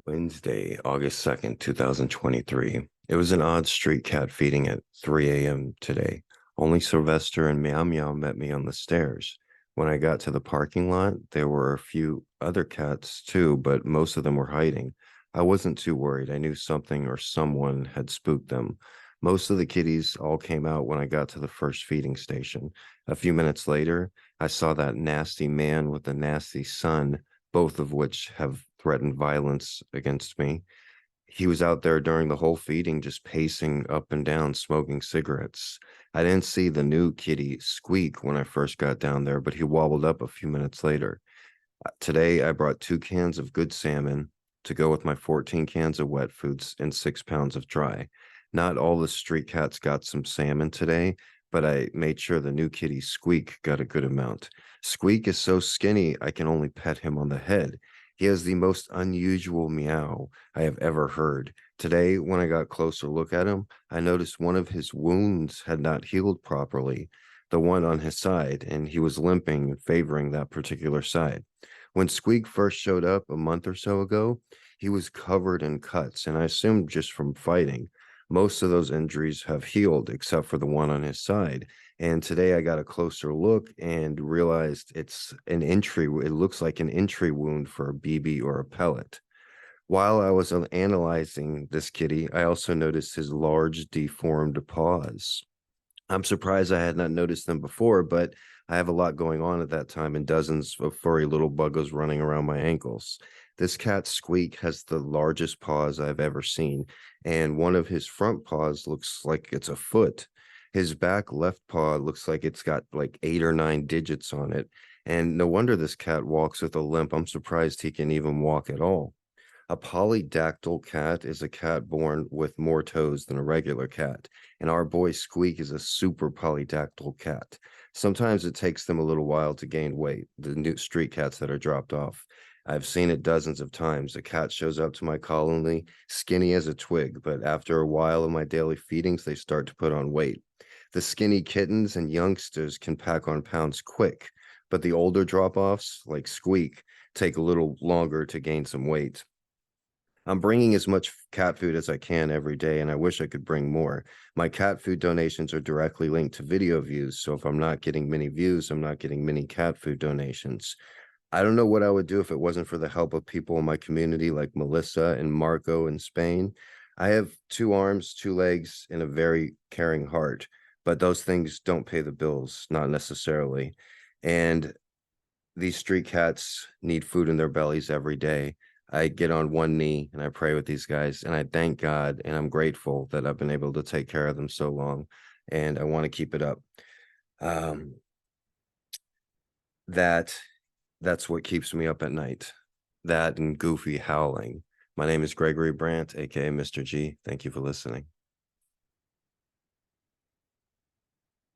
Wednesday, August 2nd, 2023. It was an odd street cat feeding at 3 a.m. today. Only Sylvester and Meow Meow met me on the stairs. When I got to the parking lot, there were a few other cats too, but most of them were hiding. I wasn't too worried. I knew something or someone had spooked them. Most of the kitties all came out when I got to the first feeding station. A few minutes later, I saw that nasty man with the nasty son, both of which have threatened violence against me. He was out there during the whole feeding, just pacing up and down, smoking cigarettes. I didn't see the new kitty Squeak when I first got down there, but he wobbled up a few minutes later. Today, I brought 2 cans of good salmon to go with my 14 cans of wet foods and 6 pounds of dry. Not all the street cats got some salmon today, but I made sure the new kitty Squeak got a good amount. Squeak is so skinny, I can only pet him on the head. He has the most unusual meow I have ever heard. Today, when I got closer look at him, I noticed one of his wounds had not healed properly, the one on his side, and he was limping, favoring that particular side. When Squeak first showed up a month or so ago, he was covered in cuts, and I assumed just from fighting. Most of those injuries have healed except for the one on his side. And today I got a closer look and realized it's an entry. It looks like an entry wound for a BB or a pellet. While I was analyzing this kitty, I also noticed his large deformed paws. I'm surprised I had not noticed them before, but I have a lot going on at that time and dozens of furry little buggers running around my ankles. This cat Squeak has the largest paws I've ever seen, and one of his front paws looks like it's a foot. His back left paw looks like it's got like 8 or 9 digits on it, and no wonder this cat walks with a limp. I'm surprised he can even walk at all. A polydactyl cat is a cat born with more toes than a regular cat, and our boy Squeak is a super polydactyl cat. Sometimes it takes them a little while to gain weight, the new street cats that are dropped off. I've seen it dozens of times. A cat shows up to my colony skinny as a twig, but after a while of my daily feedings, they start to put on weight. The skinny kittens and youngsters can pack on pounds quick, but the older drop offs, like Squeak, take a little longer to gain some weight. I'm bringing as much cat food as I can every day, and I wish I could bring more. My cat food donations are directly linked to video views, so if I'm not getting many views, I'm not getting many cat food donations. I don't know what I would do if it wasn't for the help of people in my community like Melissa and Marco in Spain. I have 2 arms, 2 legs, and a very caring heart, but those things don't pay the bills, not necessarily. And these street cats need food in their bellies every day. I get on one knee and I pray with these guys, and I thank God and I'm grateful that I've been able to take care of them so long, and I want to keep it up. Um, that that's what keeps me up at night. That and goofy howling. My name is Gregory Brandt, aka Mr. G. Thank you for listening.